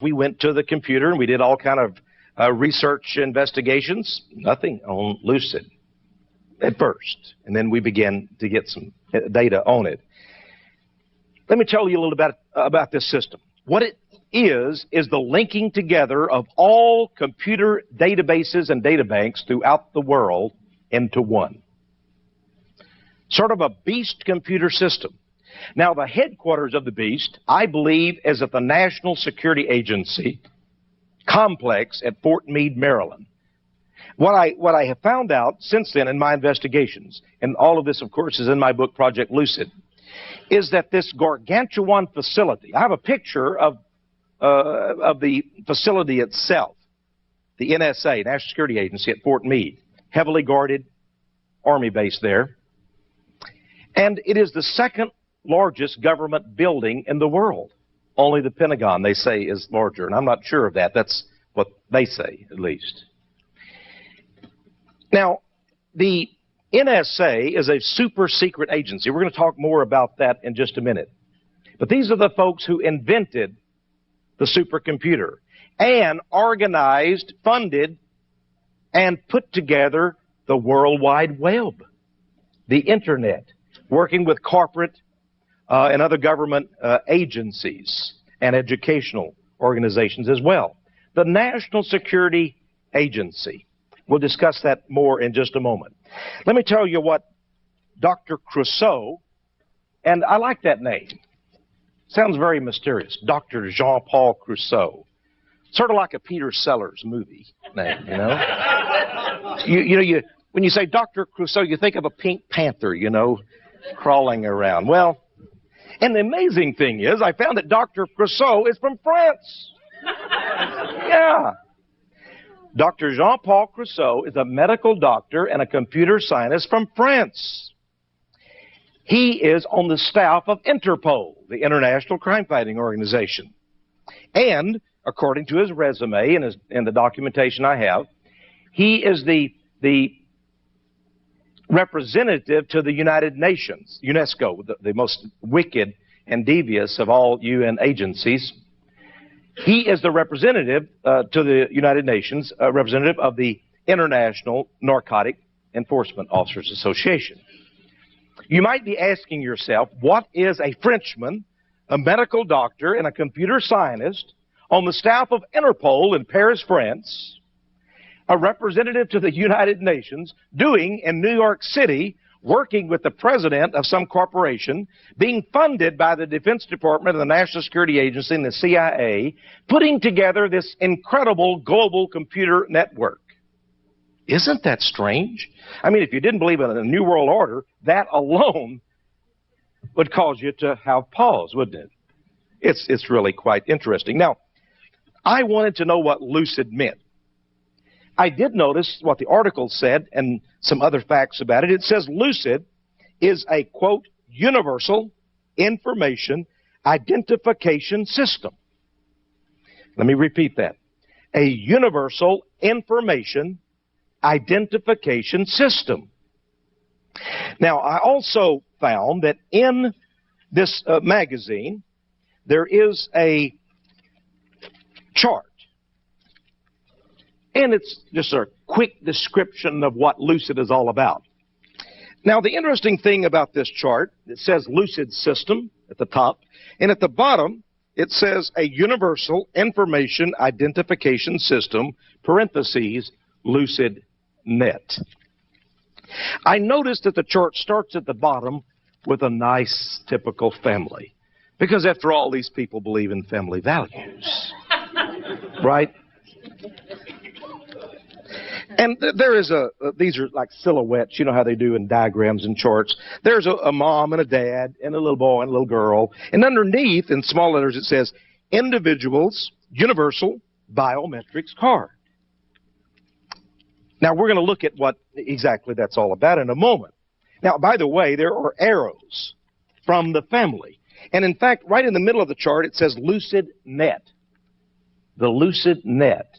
We went to the computer and we did all kind of research investigations. Nothing on Lucid at first. And then we began to get some data on it. Let me tell you a little bit about this system. What it is the linking together of all computer databases and databanks throughout the world into one. Sort of a beast computer system. Now, the headquarters of the beast, I believe, is at the National Security Agency complex at Fort Meade, Maryland. What I have found out since then in my investigations, and all of this, of course, is in my book, Project Lucid, is that this gargantuan facility, I have a picture of the facility itself, the NSA, National Security Agency at Fort Meade, heavily guarded Army base there. And it is the second largest government building in the world. Only the Pentagon, they say, is larger. And I'm not sure of that. That's what they say, at least. Now, the NSA is a super secret agency. We're going to talk more about that in just a minute. But these are the folks who invented the supercomputer and organized, funded, and put together the World Wide Web, the Internet, working with corporate and other government agencies and educational organizations as well. The National Security Agency. We'll discuss that more in just a moment. Let me tell you what Dr. Crusoe, and I like that name. Sounds very mysterious. Dr. Jean-Paul Crusoe. Sort of like a Peter Sellers movie name, you know? When you say Dr. Crusoe, you think of a pink panther, you know, crawling around. Well, and the amazing thing is, I found that Dr. Crusoe is from France. Yeah. Dr. Jean-Paul Crusoe is a medical doctor and a computer scientist from France. He is on the staff of Interpol, the International Crime Fighting Organization. And, according to his resume and the documentation I have, he is the representative to the United Nations, UNESCO, the most wicked and devious of all UN agencies. He is the representative to the United Nations, representative of the International Narcotic Enforcement Officers Association. You might be asking yourself, what is a Frenchman, a medical doctor, and a computer scientist on the staff of Interpol in Paris, France, a representative to the United Nations, doing in New York City, working with the president of some corporation, being funded by the Defense Department and the National Security Agency and the CIA, putting together this incredible global computer network? Isn't that strange? I mean, if you didn't believe in a New World Order, that alone would cause you to have pause, wouldn't it? It's really quite interesting. Now, I wanted to know what Lucid meant. I did notice what the article said and some other facts about it. It says Lucid is a, quote, universal information identification system. Let me repeat that. A universal information identification system. Now, I also found that in this magazine, there is a chart. And it's just a quick description of what Lucid is all about. Now, the interesting thing about this chart, it says Lucid System at the top, and at the bottom, it says a Universal Information Identification System, parentheses, Lucid Net. I noticed that the chart starts at the bottom with a nice, typical family. Because after all, these people believe in family values. Right? And there is these are like silhouettes, you know how they do in diagrams and charts. There's a mom and a dad and a little boy and a little girl. And underneath, in small letters, it says, Individuals Universal Biometrics Card. Now, we're going to look at what exactly that's all about in a moment. Now, by the way, there are arrows from the family. And in fact, right in the middle of the chart, it says Lucid Net. The Lucid Net.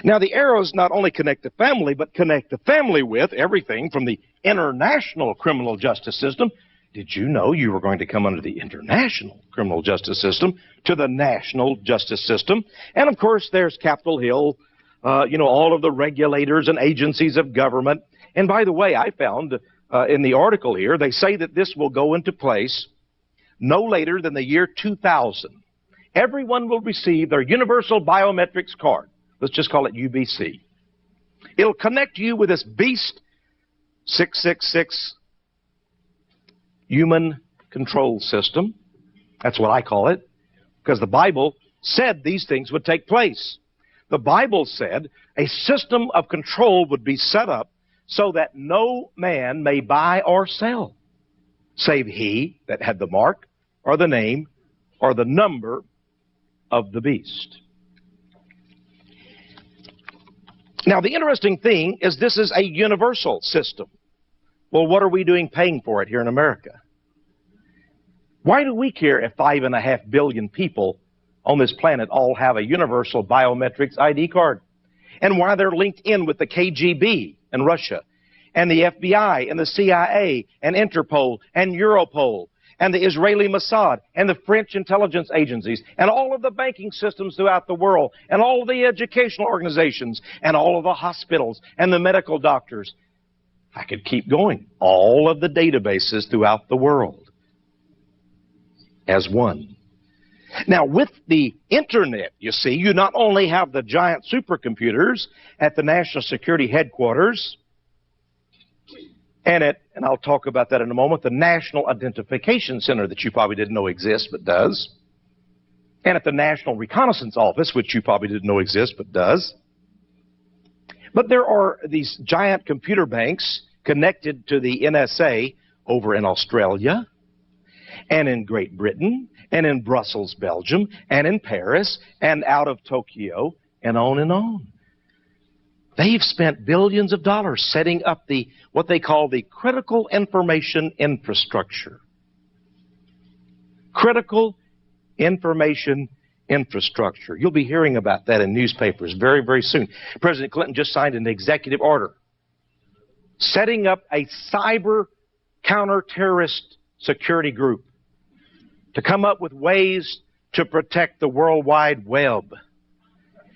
Now, the arrows not only connect the family, but connect the family with everything from the international criminal justice system did you know you were going to come under the international criminal justice system to the national justice system? And of course, there's Capitol Hill, all of the regulators and agencies of government. And by the way, I found in the article here, they say that this will go into place no later than the year 2000. Everyone will receive their universal biometrics card. Let's just call it UBC. It'll connect you with this beast 666 human control system. That's what I call it, because the Bible said these things would take place. The Bible said a system of control would be set up so that no man may buy or sell, save he that had the mark or the name or the number of the beast. Now, the interesting thing is this is a universal system. Well, what are we doing paying for it here in America? Why do we care if 5.5 billion people on this planet all have a universal biometrics ID card? And why they're linked in with the KGB in Russia, and the FBI, and the CIA, and Interpol, and Europol, and the Israeli Mossad, and the French intelligence agencies, and all of the banking systems throughout the world, and all of the educational organizations, and all of the hospitals, and the medical doctors. I could keep going. All of the databases throughout the world as one. Now, with the Internet, you see, you not only have the giant supercomputers at the National Security Headquarters, and I'll talk about that in a moment, the National Identification Center that you probably didn't know exists, but does. And at the National Reconnaissance Office, which you probably didn't know exists, but does. But there are these giant computer banks connected to the NSA over in Australia, and in Great Britain, and in Brussels, Belgium, and in Paris, and out of Tokyo, and on and on. They've spent billions of dollars setting up what they call the critical information infrastructure. Critical information infrastructure. You'll be hearing about that in newspapers very, very soon. President Clinton just signed an executive order setting up a cyber counter-terrorist security group to come up with ways to protect the World Wide Web.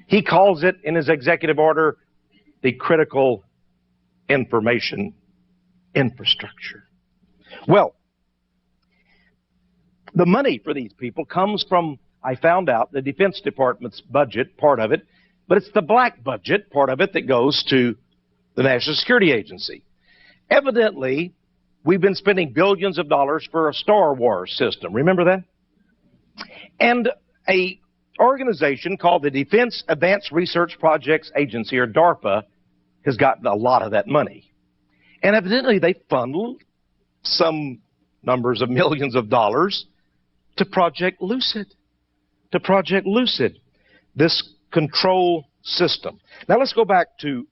He calls it, in his executive order, the critical information infrastructure. Well, the money for these people comes from, I found out, the Defense Department's budget, part of it, but it's the black budget, part of it, that goes to the National Security Agency. Evidently, we've been spending billions of dollars for a Star Wars system. Remember that? And a organization called the Defense Advanced Research Projects Agency, or DARPA, has gotten a lot of that money. And evidently they funneled some numbers of millions of dollars to Project Lucid. To Project Lucid, this control system. Now let's go back to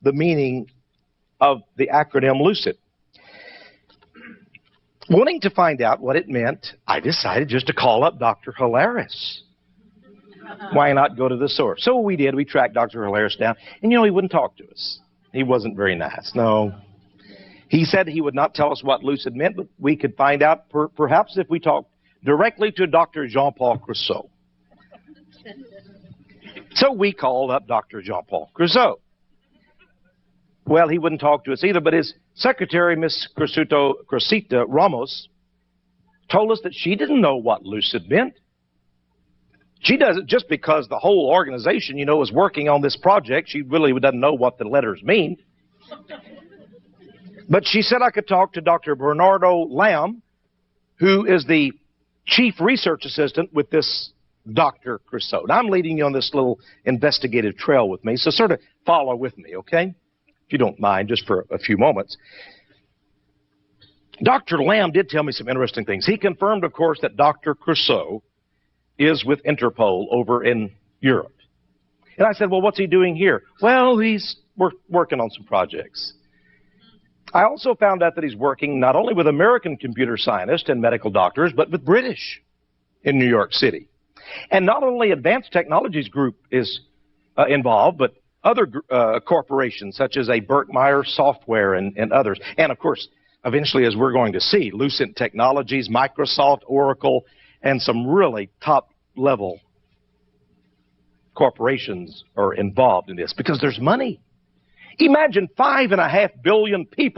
the meaning of the acronym Lucid. Wanting to find out what it meant, I decided just to call up Dr. Hilaris. Why not go to the source? So we did. We tracked Dr. Hilaris down. And he wouldn't talk to us. He wasn't very nice. No. He said he would not tell us what lucid meant, but we could find out perhaps if we talked directly to Dr. Jean-Paul Crusoe. So we called up Dr. Jean-Paul Crusoe. Well, he wouldn't talk to us either, but his secretary, Miss Cressita Ramos, told us that she didn't know what lucid meant. She does it just because the whole organization, is working on this project. She really doesn't know what the letters mean. But she said I could talk to Dr. Bernardo Lamb, who is the chief research assistant with this Dr. Crusoe. Now, I'm leading you on this little investigative trail with me, so sort of follow with me, okay? If you don't mind, just for a few moments. Dr. Lamb did tell me some interesting things. He confirmed, of course, that Dr. Crusoe is with Interpol over in Europe. And I said, well, what's he doing here? Well, he's working on some projects. I also found out that he's working not only with American computer scientists and medical doctors, but with British in New York City. And not only Advanced Technologies Group is involved, but other corporations such as a Berkmeyer Software and others. And, of course, eventually, as we're going to see, Lucid Technologies, Microsoft, Oracle, and some really top-level corporations are involved in this because there's money. Imagine 5.5 billion people